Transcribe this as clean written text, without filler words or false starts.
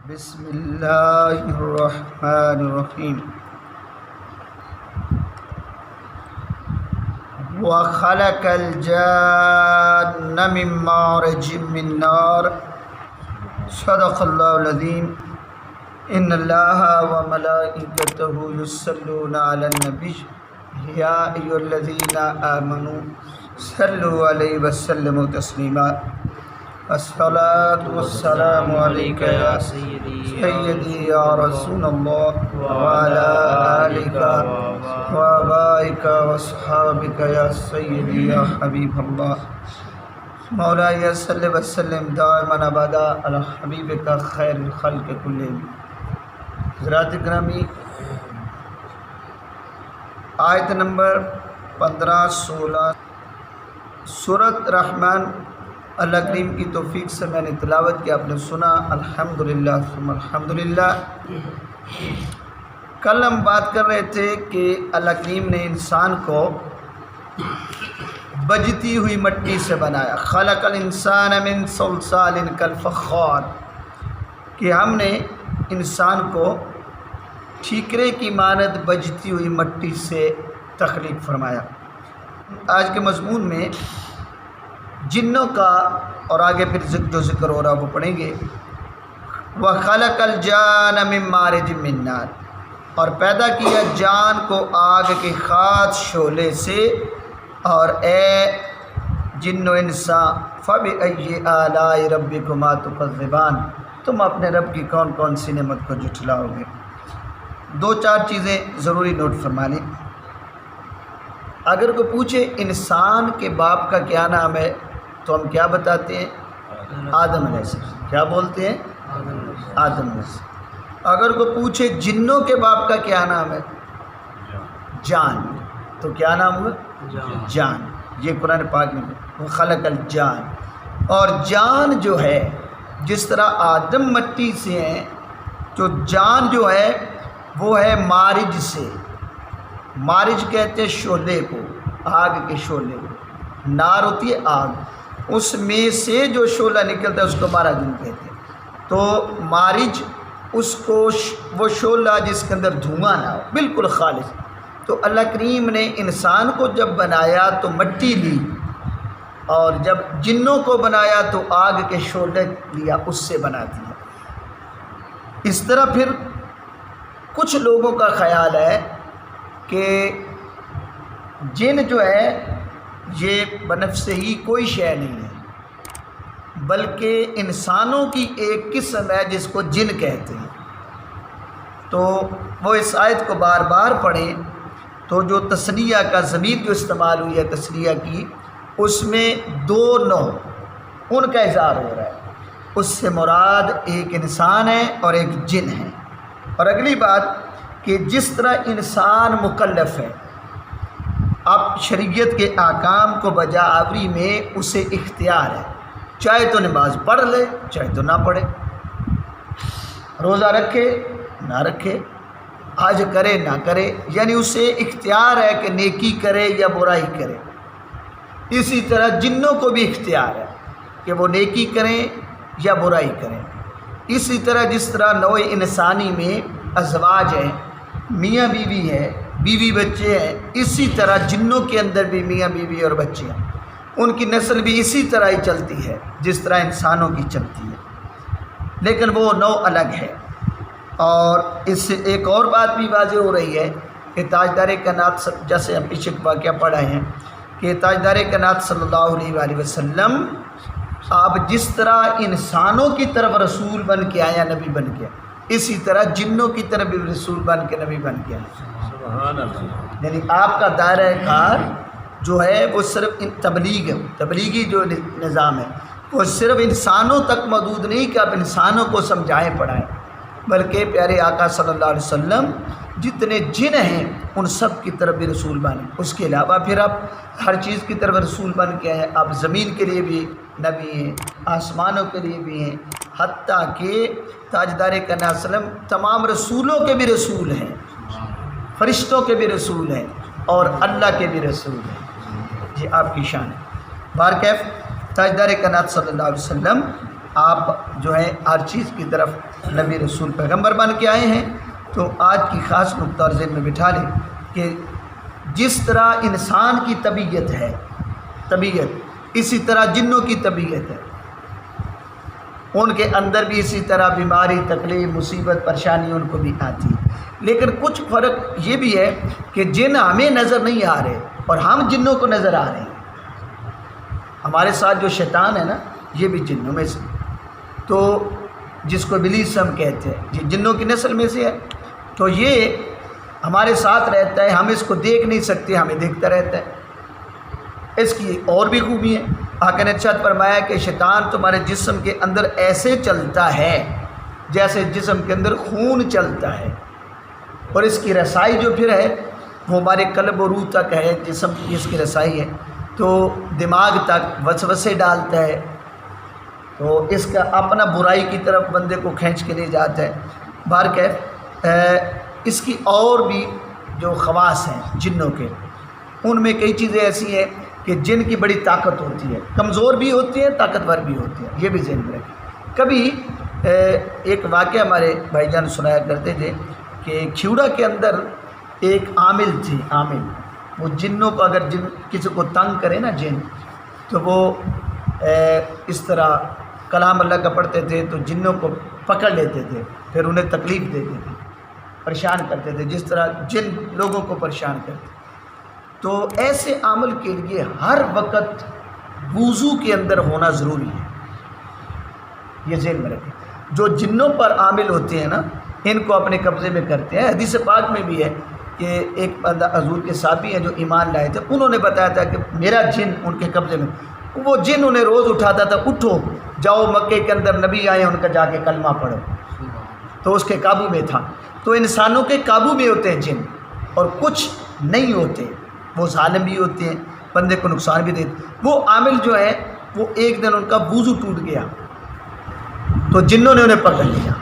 بسم اللہ الرحمن الرحیم وخلق الجان من مارج من نار صدق اللہ العظیم ان اللہ وملائکتہ یصلون علی النبی یا ایھا الذین آمنوا صلوا علیہ وسلموا تسلیما الصلاة والسلام علیک یا سیدی یا رسول اللہ وعلی آلک وآبائک واصحابک یا سیدی یا حبیب اللہ مولاي صلی وسلم دائما ابدا علی حبیبک خیر الخلق کلہم۔ حضرات گرامی، آیت نمبر 15-16 سورۃ رحمان اللہ کریم کی توفیق سے میں نے تلاوت کی، آپ نے سنا، الحمدللہ ثم الحمدللہ۔ کل ہم بات کر رہے تھے کہ اللہ کریم نے انسان کو بجتی ہوئی مٹی سے بنایا، خلق الانسان من صلصال کالفخار، کہ ہم نے انسان کو ٹھیکرے کی مانند بجتی ہوئی مٹی سے تخلیق فرمایا۔ آج کے مضمون میں جنوں کا اور آگے پھر جو ذکر ہو رہا وہ پڑھیں گے۔ وَخَلَقَ الْجَانَ مِن مَارِجٍ مِّن نَّارٍ، اور پیدا کیا جان کو آگ کے خاص شعلے سے، اور اے جن و انسان فَبِأَيِّ آلَاءِ رَبِّكُمَا تُكَذِّبَانِ، تم اپنے رب کی کون کون سی نعمت کو جھٹلاؤ گے۔ دو چار چیزیں ضروری نوٹ فرما لیں۔ اگر کوئی پوچھے انسان کے باپ کا کیا نام ہے تو ہم کیا بتاتے ہیں؟ آدم علیہ السلام۔ کیا بولتے ہیں؟ آدم علیہ السلام۔ اگر کوئی پوچھے جنوں کے باپ کا کیا نام ہے؟ جان۔ تو کیا نام ہوا؟ جان۔ یہ قرآن پاک میں وہ خلق الجان، اور جان جو ہے جس طرح آدم مٹی سے ہیں تو جان جو ہے وہ ہے مارج سے۔ مارج کہتے ہیں شعلے کو، آگ کے شعلے کو۔ نار ہوتی ہے آگ، اس میں سے جو شعلہ نکلتا ہے اس کو مارج کہتے ہیں۔ تو مارج اس کو وہ شعلہ جس کے اندر دھواں نہ ہو، بالکل خالص۔ تو اللہ کریم نے انسان کو جب بنایا تو مٹی لی، اور جب جنوں کو بنایا تو آگ کے شعلے لیا، اس سے بنا دیا۔ اس طرح پھر کچھ لوگوں کا خیال ہے کہ جن جو ہے یہ بنفسِ ہی کوئی شے نہیں ہے، بلکہ انسانوں کی ایک قسم ہے جس کو جن کہتے ہیں۔ تو وہ اس آیت کو بار بار پڑھیں تو جو تثنیہ کا ضمیر جو استعمال ہوئی ہے تثنیہ کی، اس میں دو نوع ان کا اظہار ہو رہا ہے۔ اس سے مراد ایک انسان ہے اور ایک جن ہے۔ اور اگلی بات کہ جس طرح انسان مکلف ہے، اب شریعت کے احکام کو بجا آوری میں اسے اختیار ہے، چاہے تو نماز پڑھ لے چاہے تو نہ پڑھے، روزہ رکھے نہ رکھے، حج کرے نہ کرے، یعنی اسے اختیار ہے کہ نیکی کرے یا برائی کرے۔ اسی طرح جنوں کو بھی اختیار ہے کہ وہ نیکی کریں یا برائی کریں۔ اسی طرح جس طرح نوع انسانی میں ازواج ہیں، میاں بیوی ہے، بیوی بچے ہیں، اسی طرح جنوں کے اندر بھی میاں بیوی اور بچے ہیں، ان کی نسل بھی اسی طرح ہی چلتی ہے جس طرح انسانوں کی چلتی ہے، لیکن وہ نوع الگ ہے۔ اور اس سے ایک اور بات بھی واضح ہو رہی ہے کہ تاجدار کائنات، جیسے ہم پیچھے واقعہ پڑھا ہے کہ تاجدار کائنات صلی اللہ علیہ وآلہ وسلم آپ جس طرح انسانوں کی طرف رسول بن کے آیا، نبی بن کے، اسی طرح جنوں کی طرف بھی رسول بن کے نبی بن کے آیا۔ سبحان اللہ۔ یعنی آپ کا دائرہ کار جو ہے وہ صرف تبلیغی جو نظام ہے وہ صرف انسانوں تک محدود نہیں کہ آپ انسانوں کو سمجھائیں پڑھائیں، بلکہ پیارے آقا صلی اللہ علیہ وسلم جتنے جن ہیں ان سب کی طرف بھی رسول بنے۔ اس کے علاوہ پھر آپ ہر چیز کی طرف رسول بن کے ہیں، آپ زمین کے لیے بھی نبی ہیں، آسمانوں کے لیے بھی ہیں، حتیٰ کہ تاجدار کائنات صلی اللہ علیہ وسلم تمام رسولوں کے بھی رسول ہیں، فرشتوں کے بھی رسول ہیں، اور اللہ کے بھی رسول ہیں۔ یہ آپ کی شان ہے۔ بہرکیف تاجدار کائنات صلی اللہ علیہ وسلم آپ جو ہے ہر چیز کی طرف نبی رسول پیغمبر بن کے آئے ہیں۔ تو آج کی خاص نقطہ اور ذہن میں بٹھا لیں کہ جس طرح انسان کی طبیعت ہے، اسی طرح جنوں کی طبیعت ہے، ان کے اندر بھی اسی طرح بیماری، تکلیف، مصیبت، پریشانی ان کو بھی آتی ہے۔ لیکن کچھ فرق یہ بھی ہے کہ جن ہمیں نظر نہیں آ رہے اور ہم جنوں کو نظر آ رہے ہیں۔ ہمارے ساتھ جو شیطان ہے نا، یہ بھی جنوں میں سے، تو جس کو ابلیس ہم کہتے ہیں، یہ جنوں کی نسل میں سے ہے۔ تو یہ ہمارے ساتھ رہتا ہے، ہم اس کو دیکھ نہیں سکتے، ہمیں دیکھتا رہتا ہے۔ اس کی اور بھی خوبی ہے، آقا نے ارشاد فرمایا کہ شیطان تمہارے جسم کے اندر ایسے چلتا ہے جیسے جسم کے اندر خون چلتا ہے، اور اس کی رسائی جو پھر ہے وہ ہمارے قلب و روح تک ہے، جسم کی اس کی رسائی ہے، تو دماغ تک وسوسے ڈالتا ہے، تو اس کا اپنا برائی کی طرف بندے کو کھینچ کے لے جاتا ہے۔ بہرکیف اس کی اور بھی جو خواص ہیں جنوں کے، ان میں کئی چیزیں ایسی ہیں کہ جن کی بڑی طاقت ہوتی ہے، کمزور بھی ہوتی ہے، طاقتور بھی ہوتی ہے، یہ بھی ذہن میں رکھیں۔ کبھی ایک واقعہ ہمارے بھائی جان سنایا کرتے تھے کہ کھیوڑا کے اندر ایک عامل تھی، عامل، وہ جنوں کو اگر کسی کو تنگ کرے نا جن، تو وہ اس طرح کلام اللہ کا پڑھتے تھے تو جنوں کو پکڑ لیتے تھے، پھر انہیں تکلیف دیتے تھے، پریشان کرتے تھے، جس طرح جن لوگوں کو پریشان کرتے۔ تو ایسے عمل کے لیے ہر وقت وضو کے اندر ہونا ضروری ہے، یہ ذہن میں رکھیں۔ جو جنوں پر عامل ہوتے ہیں نا، ان کو اپنے قبضے میں کرتے ہیں۔ حدیث پاک میں بھی ہے کہ ایک بندہ حضور کے صحابی ہیں جو ایمان لائے تھے، انہوں نے بتایا تھا کہ میرا جن ان کے قبضے میں، وہ جن انہیں روز اٹھاتا تھا، اٹھو جاؤ مکے کے اندر نبی آئے ان کا جا کے کلمہ پڑھو، تو اس کے قابو میں تھا۔ تو انسانوں کے قابو میں ہوتے ہیں جن، اور کچھ نہیں ہوتے، وہ ظالم بھی ہوتے ہیں، بندے کو نقصان بھی دیتے۔ وہ عامل جو ہے وہ ایک دن ان کا وضو ٹوٹ گیا تو جنوں نے انہیں پکڑ لیا۔